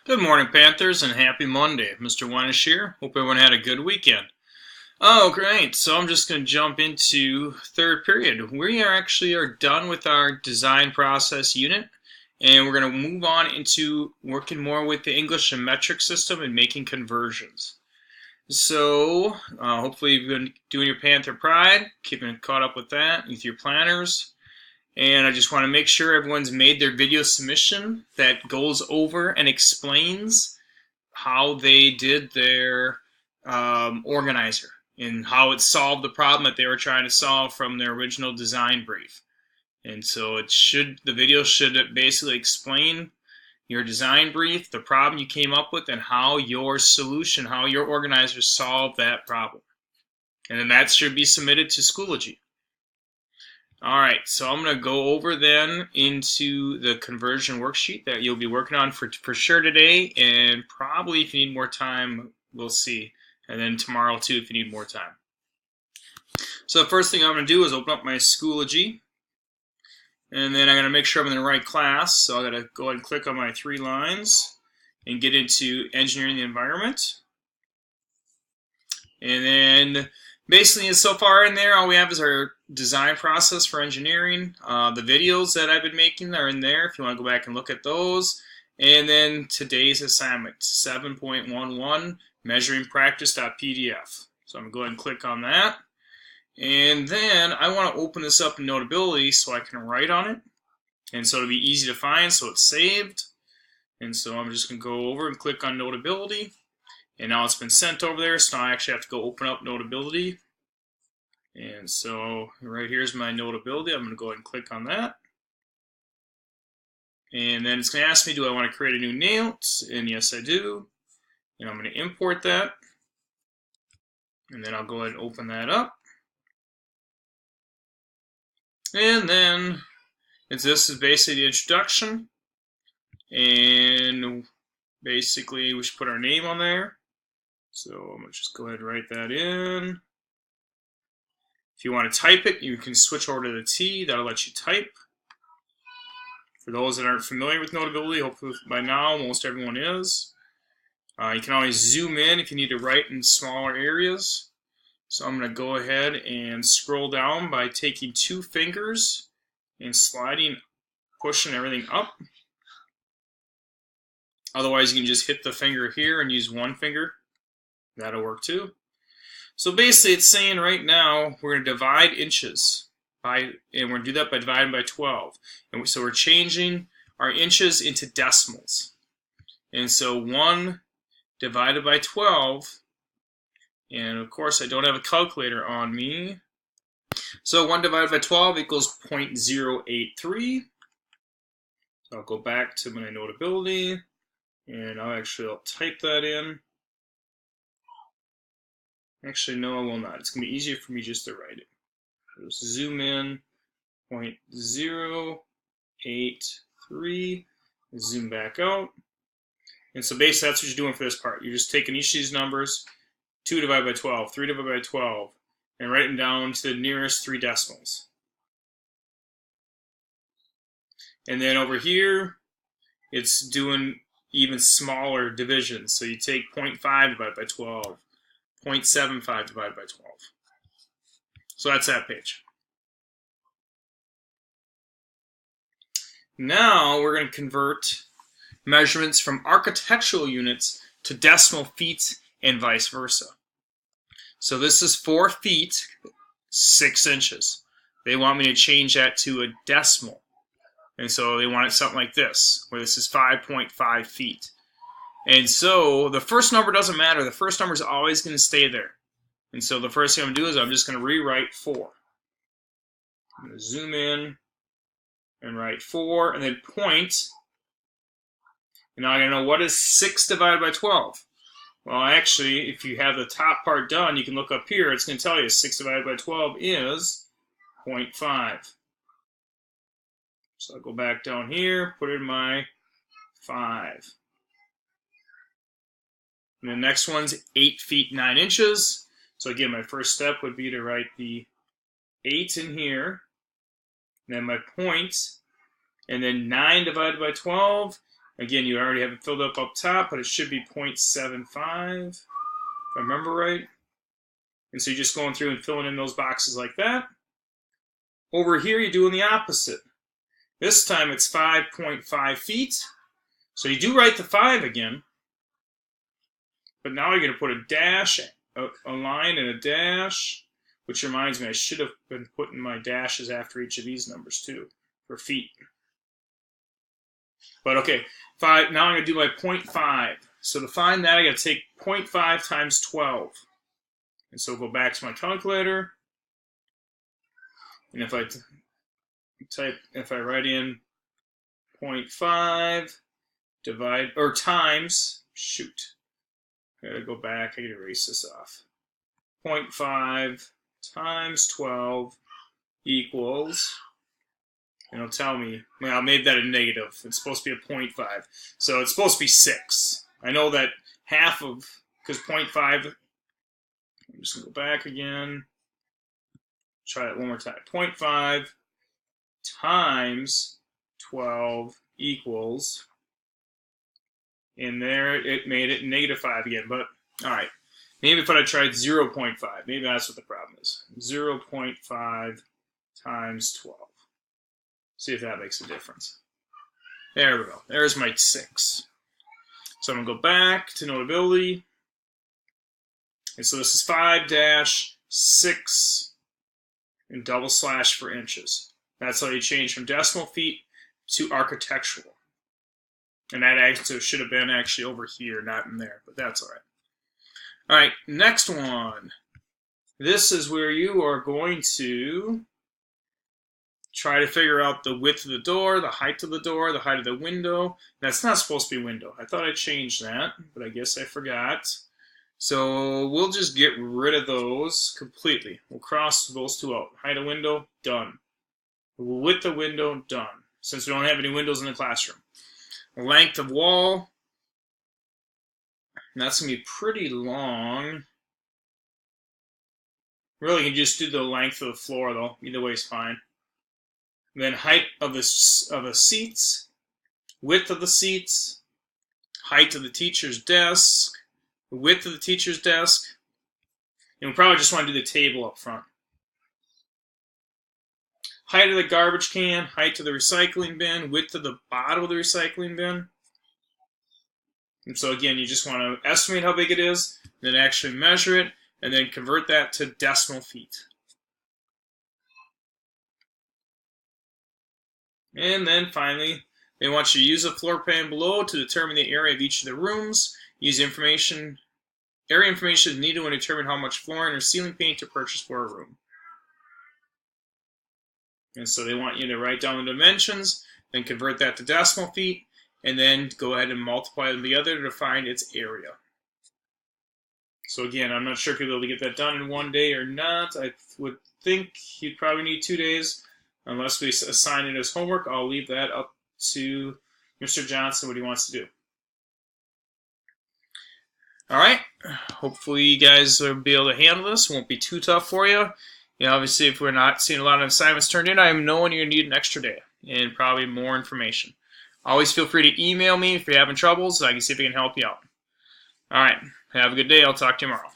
Good morning, Panthers, and happy Monday. Mr. Wanish here. Hope everyone had a good weekend. Oh, great. So I'm just going to jump into third period. We are done with our design process unit, and we're going to move on into working more with the English and metric system and making conversions. So hopefully you've been doing your Panther Pride, keeping caught up with that with your planners. And I just want to make sure everyone's made their video submission that goes over and explains how they did their organizer and how it solved the problem that they were trying to solve from their original design brief. And so the video should basically explain your design brief, the problem you came up with, and how your solution, how your organizer solved that problem. And then that should be submitted to Schoology. All right, so I'm going to go over then into the conversion worksheet that you'll be working on for sure today, and probably if you need more time, we'll see. And then tomorrow too if you need more time. So the first thing I'm going to do is open up my Schoology, and then I'm going to make sure I'm in the right class. So I'm going to go ahead and click on my 3 lines and get into engineering the environment. And then basically, so far in there, all we have is our design process for engineering. The videos that I've been making are in there if you want to go back and look at those. And then today's assignment, 7.11, measuring practice.pdf. So I'm going to go ahead and click on that. And then I want to open this up in Notability so I can write on it. And so it'll be easy to find, so it's saved. And so I'm just going to go over and click on Notability. And now it's been sent over there, so now I actually have to go open up Notability. And so right here's my Notability. I'm going to go ahead and click on that. And then it's going to ask me, do I want to create a new note? And yes, I do. And I'm going to import that. And then I'll go ahead and open that up. And then this is basically the introduction. And basically we should put our name on there. So I'm going to just go ahead and write that in. If you want to type it, you can switch over to the T. That'll let you type. For those that aren't familiar with Notability, hopefully by now most everyone is. You can always zoom in if you need to write in smaller areas. So I'm going to go ahead and scroll down by taking 2 fingers and sliding, pushing everything up. Otherwise, you can just hit the finger here and use 1 finger. That'll work too. So basically it's saying right now we're going to divide inches and we're going to do that by dividing by 12. And so we're changing our inches into decimals. And so 1 divided by 12, and of course I don't have a calculator on me. So 1 divided by 12 equals 0.083. So I'll go back to my Notability and I'll type that in. Actually, no, I will not. It's going to be easier for me just to write it. Just zoom in, 0.083, zoom back out. And so basically that's what you're doing for this part. You're just taking each of these numbers, 2 divided by 12, 3 divided by 12, and writing down to the nearest 3 decimals. And then over here, it's doing even smaller divisions. So you take 0.5 divided by 12. 0.75 divided by 12. So that's that page. Now we're going to convert measurements from architectural units to decimal feet and vice versa. So this is 4 feet, 6 inches. They want me to change that to a decimal. And so they want it something like this, where this is 5.5 feet. And so the first number doesn't matter. The first number is always going to stay there. And so the first thing I'm going to do is I'm just going to rewrite 4. I'm going to zoom in and write 4 and then point. And now I'm going to know what is 6 divided by 12. Well, actually, if you have the top part done, you can look up here. It's going to tell you 6 divided by 12 is 0.5. So I'll go back down here, put in my 5. And the next one's 8 feet 9 inches. So again, my first step would be to write the 8 in here, and then my point, and then 9 divided by 12 Again, you already have it filled up top, but it should be 0.75, if I remember right. And so you're just going through and filling in those boxes like that. Over here, you're doing the opposite. This time it's 5.5 feet. So you do write the 5 again. But now you're going to put a dash, a line and a dash, which reminds me I should have been putting my dashes after each of these numbers too, for feet. But okay, 5. Now I'm going to do my 0.5. So to find that, I got to take 0.5 times 12. And so go back to my calculator. And if I write in 0.5 divide or times, shoot. I gotta go back, I gotta erase this off. 0.5 times 12 equals, and it'll tell me, well, I made that a negative. It's supposed to be a 0.5. So it's supposed to be 6. I know that half of, because 0.5, I'm just gonna go back again. Try that one more time. 0.5 times 12 equals, and there it made it -5 again. But all right, maybe if I tried 0.5, maybe that's what the problem is. 0.5 times 12. See if that makes a difference. There we go. There's my 6. So I'm gonna go back to Notability, and so this is 5-6 and double slash for inches. That's how you change from decimal feet to architectural. And that actually should have been actually over here, not in there, but that's all right. All right, next one. This is where you are going to try to figure out the width of the door, the height of the door, the height of the window. That's not supposed to be window. I thought I changed that, but I guess I forgot. So we'll just get rid of those completely. We'll cross those two out. Height of window, done. Width of window, done. Since we don't have any windows in the classroom. Length of wall. That's going to be pretty long. Really, you can just do the length of the floor, though. Either way is fine. Then height of the seats. Width of the seats. Height of the teacher's desk. The width of the teacher's desk. And we probably just want to do the table up front. Height of the garbage can, height of the recycling bin, width of the bottom of the recycling bin. And so again, you just want to estimate how big it is, then actually measure it, and then convert that to decimal feet. And then finally, they want you to use the floor plan below to determine the area of each of the rooms. Use area information is needed when determining how much flooring or ceiling paint to purchase for a room. And so they want you to write down the dimensions, then convert that to decimal feet, and then go ahead and multiply them together to find its area. So again, I'm not sure if you'll be able to get that done in one day or not. I would think you'd probably need 2 days, unless we assign it as homework. I'll leave that up to Mr. Johnson, what he wants to do. All right, hopefully you guys will be able to handle this. It won't be too tough for you. You know, obviously, if we're not seeing a lot of assignments turned in, I'm knowing you're going to need an extra day and probably more information. Always feel free to email me if you're having trouble so I can see if I can help you out. All right, have a good day. I'll talk to you tomorrow.